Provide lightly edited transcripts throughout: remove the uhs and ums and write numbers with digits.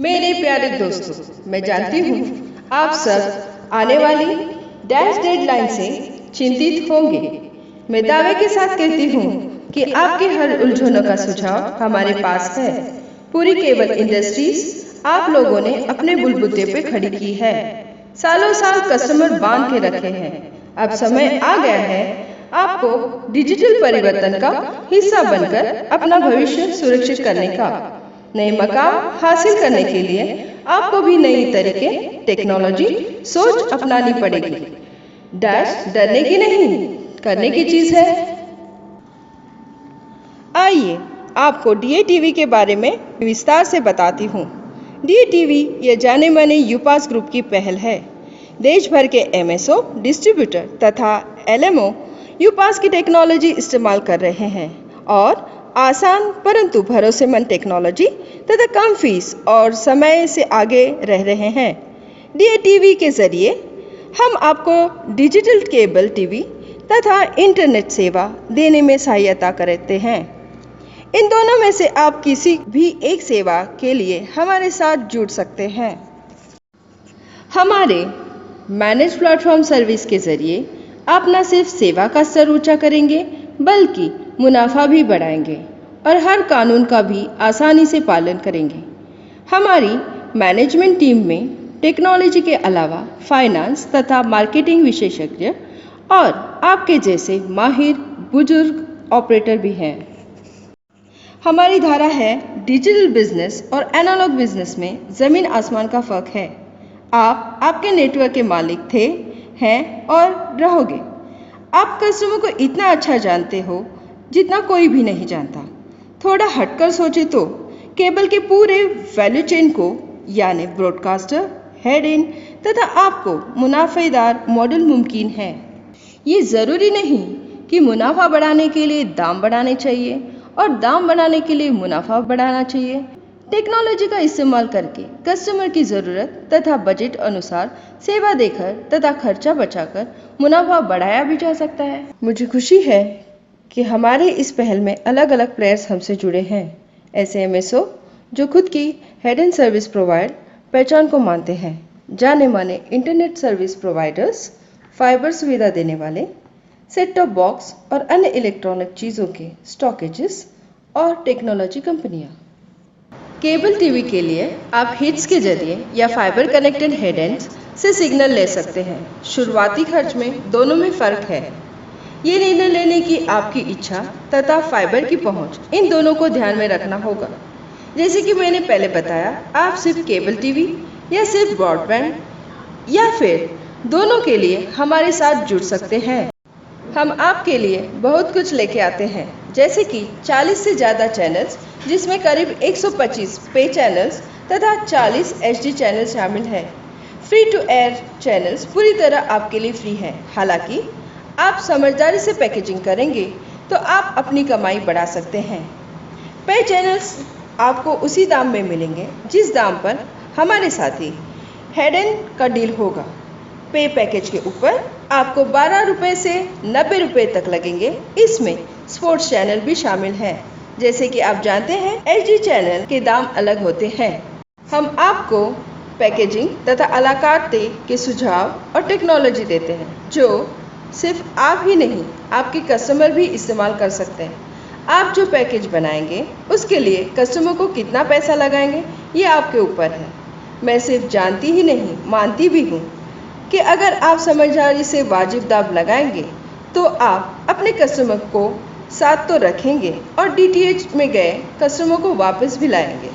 मेरे प्यारे दोस्तों, मैं जानती हूँ आप सब आने वाली डैश डेडलाइन से चिंतित होंगे। मैं दावे के साथ कहती हूँ कि आपके हर उलझनों का सुझाव हमारे पास है। पूरी केबल इंडस्ट्रीज आप लोगों ने अपने बुलबुते पे खड़ी की है। सालों साल कस्टमर बांध के रखे हैं। अब समय आ गया है आपको डिजिटल परिवर्तन का हिस्सा बनकर अपना भविष्य सुरक्षित करने का। नए मकाम हासिल करने के लिए आपको भी नई तरीके टेक्नोलॉजी सोच अपनानी पड़ेगी। डैश डरने की नहीं, करने की चीज है। आइए आपको डीएटीवी के बारे में विस्तार से बताती हूँ। डीएटीवी यह जाने माने यूपास ग्रुप की पहल है। देश भर के एमएसओ, डिस्ट्रीब्यूटर तथा एलएमओ यूपास की टेक्नोलॉजी इस्तेमाल कर रहे हैं और आसान परंतु भरोसेमंद टेक्नोलॉजी तथा कम फीस और समय से आगे रह रहे हैं। डीएटीवी के जरिए हम आपको डिजिटल केबल टीवी तथा इंटरनेट सेवा देने में सहायता करते हैं। इन दोनों में से आप किसी भी एक सेवा के लिए हमारे साथ जुड़ सकते हैं। हमारे मैनेज प्लेटफॉर्म सर्विस के जरिए आप न सिर्फ सेवा का स्तर ऊंचा करेंगे बल्कि मुनाफा भी बढ़ाएंगे और हर कानून का भी आसानी से पालन करेंगे। हमारी मैनेजमेंट टीम में टेक्नोलॉजी के अलावा फाइनेंस तथा मार्केटिंग विशेषज्ञ और आपके जैसे माहिर बुजुर्ग ऑपरेटर भी हैं। हमारी धारा है डिजिटल बिजनेस और एनालॉग बिजनेस में ज़मीन आसमान का फर्क है। आप आपके नेटवर्क के मालिक थे, हैं और रहोगे। आप कस्टमर को इतना अच्छा जानते हो जितना कोई भी नहीं जानता। थोड़ा हटकर सोचे तो केबल के पूरे वैल्यू चेन को यानी ब्रॉडकास्टर, हेड इन तथा आपको मुनाफेदार मॉडल मुमकिन है। ये ज़रूरी नहीं कि मुनाफा बढ़ाने के लिए दाम बढ़ाने चाहिए और दाम बढ़ाने के लिए मुनाफा बढ़ाना चाहिए। टेक्नोलॉजी का इस्तेमाल करके कस्टमर की ज़रूरत तथा बजट अनुसार सेवा देकर तथा खर्चा बचाकर मुनाफा बढ़ाया भी जा सकता है। मुझे खुशी है कि हमारे इस पहल में अलग अलग प्लेयर्स हमसे जुड़े हैं। ऐसे एमएसओ जो खुद की हेड एंड सर्विस प्रोवाइड पहचान को मानते हैं, जाने माने इंटरनेट सर्विस प्रोवाइडर्स, फाइबर सुविधा देने वाले, सेट टॉप बॉक्स और अन्य इलेक्ट्रॉनिक चीज़ों के स्टॉकेजेस और टेक्नोलॉजी कंपनियां। केबल टीवी के लिए आप हिट्स के जरिए या फाइबर कनेक्टेड हेड एंड्स से सिग्नल ले सकते हैं। शुरुआती खर्च में दोनों में फ़र्क है। ये निर्णय लेने की आपकी इच्छा तथा फाइबर की पहुंच, इन दोनों को ध्यान में रखना होगा। जैसे कि मैंने पहले बताया, आप सिर्फ केबल टीवी या सिर्फ ब्रॉडबैंड या फिर दोनों के लिए हमारे साथ जुड़ सकते हैं। हम आपके लिए बहुत कुछ लेके आते हैं, जैसे कि 40 से ज़्यादा चैनल्स जिसमें करीब 125 पे चैनल्स तथा 40 एचडी चैनल शामिल हैं। फ्री टू एयर चैनल्स पूरी तरह आपके लिए फ्री हैं। हालांकि आप समझदारी से पैकेजिंग करेंगे तो आप अपनी कमाई बढ़ा सकते हैं। पे चैनल्स आपको उसी दाम में मिलेंगे जिस दाम पर हमारे साथी हेड एंड का डील होगा। पे पैकेज के ऊपर आपको 12 रुपये से 90 रुपये तक लगेंगे। इसमें स्पोर्ट्स चैनल भी शामिल हैं। जैसे कि आप जानते हैं एचडी चैनल के दाम अलग होते हैं। हम आपको पैकेजिंग तथा अलाकार्ट के सुझाव और टेक्नोलॉजी देते हैं जो सिर्फ आप ही नहीं आपके कस्टमर भी इस्तेमाल कर सकते हैं। आप जो पैकेज बनाएंगे उसके लिए कस्टमर को कितना पैसा लगाएंगे ये आपके ऊपर है। मैं सिर्फ जानती ही नहीं मानती भी हूँ कि अगर आप समझदारी से वाजिब दाम लगाएंगे तो आप अपने कस्टमर को साथ तो रखेंगे और डीटीएच में गए कस्टमर को वापस भी लाएंगे।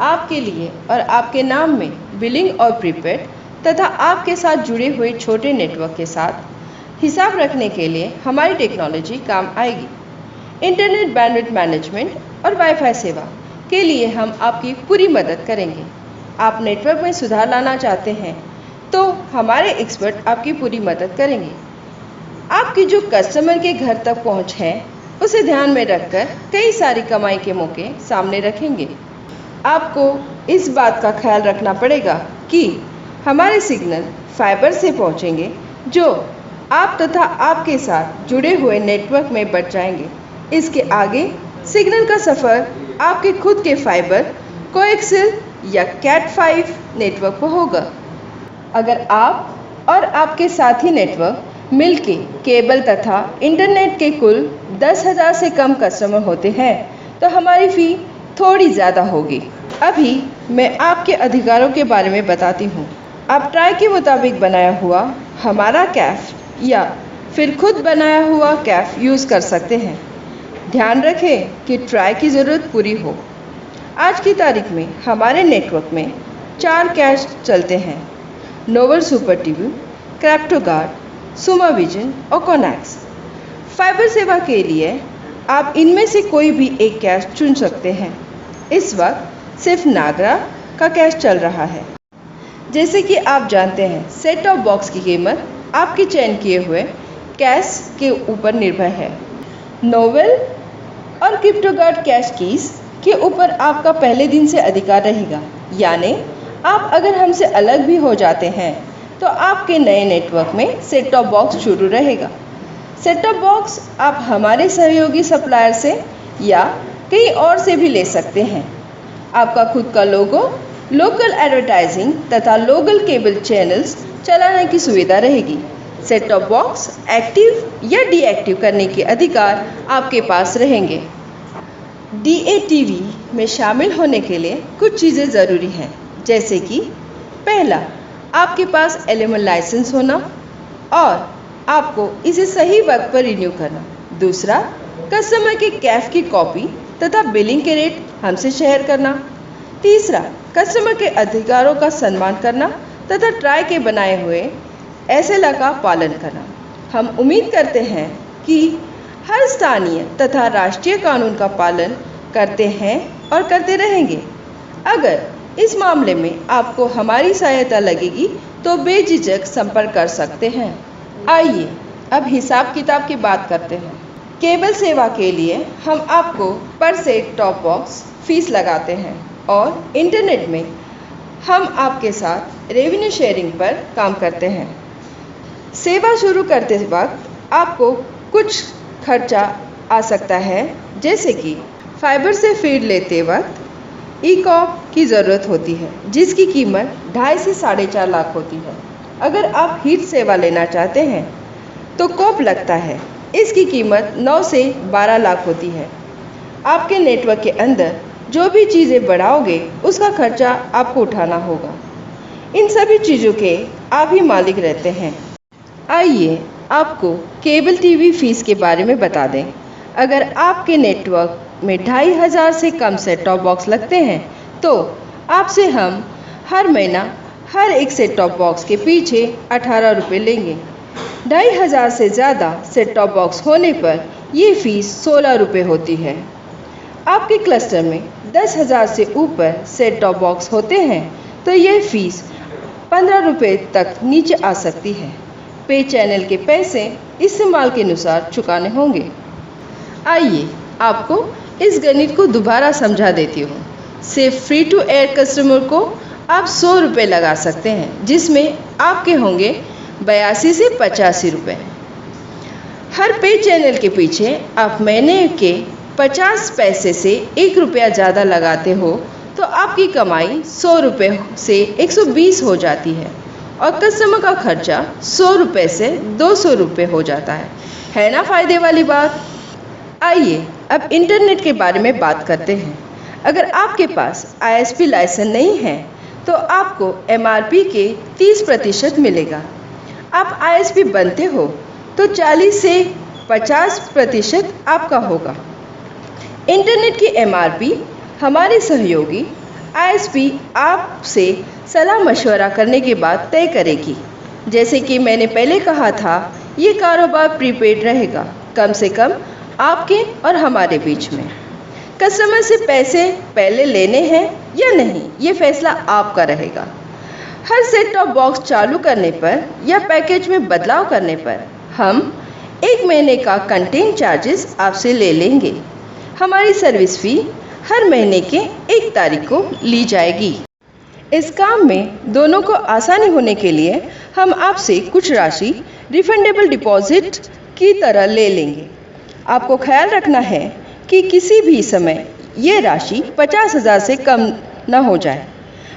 आपके लिए और आपके नाम में बिलिंग और प्रीपेड तथा आपके साथ जुड़े हुए छोटे नेटवर्क के साथ हिसाब रखने के लिए हमारी टेक्नोलॉजी काम आएगी। इंटरनेट बैंडविड्थ मैनेजमेंट और वाईफाई सेवा के लिए हम आपकी पूरी मदद करेंगे। आप नेटवर्क में सुधार लाना चाहते हैं तो हमारे एक्सपर्ट आपकी पूरी मदद करेंगे। आपकी जो कस्टमर के घर तक पहुंच है उसे ध्यान में रखकर कई सारी कमाई के मौके सामने रखेंगे। आपको इस बात का ख्याल रखना पड़ेगा कि हमारे सिग्नल फाइबर से पहुंचेंगे जो आप तथा आपके साथ जुड़े हुए नेटवर्क में बच जाएंगे। इसके आगे सिग्नल का सफ़र आपके खुद के फाइबर, कोएक्सियल या कैट 5 नेटवर्क पर होगा। अगर आप और आपके साथी नेटवर्क मिलके केबल तथा इंटरनेट के कुल 10,000 से कम कस्टमर होते हैं तो हमारी फ़ी थोड़ी ज़्यादा होगी। अभी मैं आपके अधिकारों के बारे में बताती हूँ। आप ट्राई के मुताबिक बनाया हुआ हमारा कैफ या फिर खुद बनाया हुआ कैफ यूज़ कर सकते हैं। ध्यान रखें कि ट्राई की ज़रूरत पूरी हो। आज की तारीख में हमारे नेटवर्क में 4 कैश चलते हैं: नोवल सुपर टीवी, क्रिप्टोगार्ड, सुमाविजन और कोनेक्स। फाइबर सेवा के लिए आप इनमें से कोई भी एक कैश चुन सकते हैं। इस वक्त सिर्फ नागरा का कैश चल रहा है। जैसे कि आप जानते हैं, सेट टॉप बॉक्स की कीमत आपके चयन किए हुए कैश के ऊपर निर्भर है। नोवेल और क्रिप्टोगार्ड कैश कीज के ऊपर आपका पहले दिन से अधिकार रहेगा, यानी आप अगर हमसे अलग भी हो जाते हैं तो आपके नए नेटवर्क में सेट टॉप बॉक्स शुरू रहेगा। सेट टॉप बॉक्स आप हमारे सहयोगी सप्लायर से या कहीं और से भी ले सकते हैं। आपका खुद का लोगो, लोकल एडवर्टाइजिंग तथा लोकल केबल चैनल्स चलाने की सुविधा रहेगी। सेट टॉप बॉक्स एक्टिव या डीएक्टिव करने के अधिकार आपके पास रहेंगे। DATV में शामिल होने के लिए कुछ चीज़ें ज़रूरी हैं, जैसे कि पहला, आपके पास LML लाइसेंस होना और आपको इसे सही वक्त पर रिन्यू करना। दूसरा, कस्टमर के कैफ की कॉपी तथा बिलिंग के रेट हमसे शेयर करना। तीसरा, कस्टमर के अधिकारों का सम्मान करना तथा ट्राई के बनाए हुए SLA का पालन करना। हम उम्मीद करते हैं कि हर स्थानीय तथा राष्ट्रीय कानून का पालन करते हैं और करते रहेंगे। अगर इस मामले में आपको हमारी सहायता लगेगी तो बेझिझक संपर्क कर सकते हैं। आइए अब हिसाब किताब की बात करते हैं। केबल सेवा के लिए हम आपको पर सेट टॉप बॉक्स फीस लगाते हैं और इंटरनेट में हम आपके साथ रेवेन्यू शेयरिंग पर काम करते हैं। सेवा शुरू करते वक्त आपको कुछ खर्चा आ सकता है, जैसे कि फाइबर से फीड लेते वक्त ई-कॉप की ज़रूरत होती है, जिसकी कीमत 2.5 से 4.5 लाख होती है। अगर आप हीट सेवा लेना चाहते हैं तो कॉप लगता है, इसकी कीमत 9 से 12 लाख होती है। आपके नेटवर्क के अंदर जो भी चीज़ें बढ़ाओगे उसका खर्चा आपको उठाना होगा। इन सभी चीज़ों के आप ही मालिक रहते हैं। आइए आपको केबल टीवी फीस के बारे में बता दें। अगर आपके नेटवर्क में 2,500 से कम सेट टॉप बॉक्स लगते हैं तो आपसे हम हर महीना हर एक सेट टॉप बॉक्स के पीछे 18 रुपये लेंगे। 2,500 से ज़्यादा सेट टॉप बॉक्स होने पर ये फीस 16 रुपये होती है। आपके क्लस्टर में 10,000 से ऊपर सेट टॉप बॉक्स होते हैं तो ये फीस 15 रुपये तक नीचे आ सकती है। पे चैनल के पैसे इस्तेमाल के अनुसार चुकाने होंगे। आइए आपको इस गणित को दोबारा समझा देती हूँ। सिर्फ फ्री टू एयर कस्टमर को आप 100 रुपये लगा सकते हैं, जिसमें आपके होंगे 82 से 85 रुपये। हर पे चैनल के पीछे आप महीने के 50 पैसे से 1 रुपया ज़्यादा लगाते हो तो आपकी कमाई 100 रुपये से 120 हो जाती है और कस्टमर का खर्चा 100 रुपये से 200 रुपये हो जाता है ना फ़ायदे वाली बात। आइए अब इंटरनेट के बारे में बात करते हैं। अगर आपके पास ISP लाइसेंस नहीं है तो आपको MRP के 30% मिलेगा। आप ISP बनते हो तो 40 से 50% आपका होगा। इंटरनेट की MRP हमारे सहयोगी ISP आपसे सलाह मशवरा करने के बाद तय करेगी। जैसे कि मैंने पहले कहा था, ये कारोबार प्रीपेड रहेगा, कम से कम आपके और हमारे बीच में। कस्टमर से पैसे पहले लेने हैं या नहीं, ये फैसला आपका रहेगा। हर सेट टॉप बॉक्स चालू करने पर या पैकेज में बदलाव करने पर हम 1 महीने का कंटेंट चार्जेस आपसे ले लेंगे। हमारी सर्विस फ़ी हर महीने के 1 तारीख को ली जाएगी। इस काम में दोनों को आसानी होने के लिए हम आपसे कुछ राशि रिफंडेबल डिपॉजिट की तरह ले लेंगे। आपको ख्याल रखना है कि किसी भी समय ये राशि 50,000 से कम न हो जाए।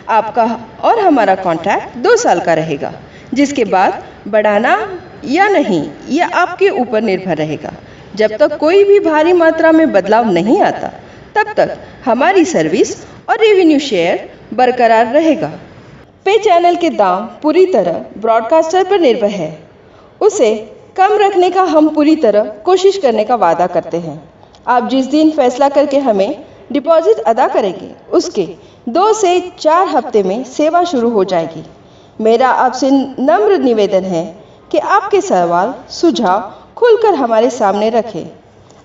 आपका और हमारा कॉन्ट्रैक्ट 2 साल का रहेगा, जिसके बाद बढ़ाना या नहीं यह आपके ऊपर निर्भर रहेगा। जब तक कोई भी भारी मात्रा में बदलाव नहीं आता, तब तक हमारी सर्विस और रेवेन्यू शेयर बरकरार रहेगा। पे चैनल के दाम पूरी तरह ब्रॉडकास्टर पर निर्भर है। उसे कम रखने का हम पूरी तरह कोशिश करने का वादा करते हैं। आप जिस दिन फैसला करके हमें डिपॉजिट अदा करेंगे, उसके 2 से 4 हफ्ते में सेवा शुरू हो जाएगी। मेरा आपसे नम्र निवेदन है कि आपके सवाल सुझाव खुलकर हमारे सामने रखें।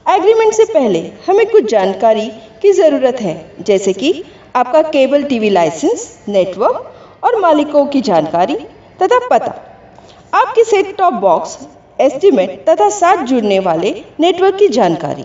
एग्रीमेंट से पहले हमें कुछ जानकारी की ज़रूरत है, जैसे कि आपका केबल टीवी लाइसेंस, नेटवर्क और मालिकों की जानकारी तथा पता, आपके सेट टॉप बॉक्स एस्टीमेट तथा साथ जुड़ने वाले नेटवर्क की जानकारी।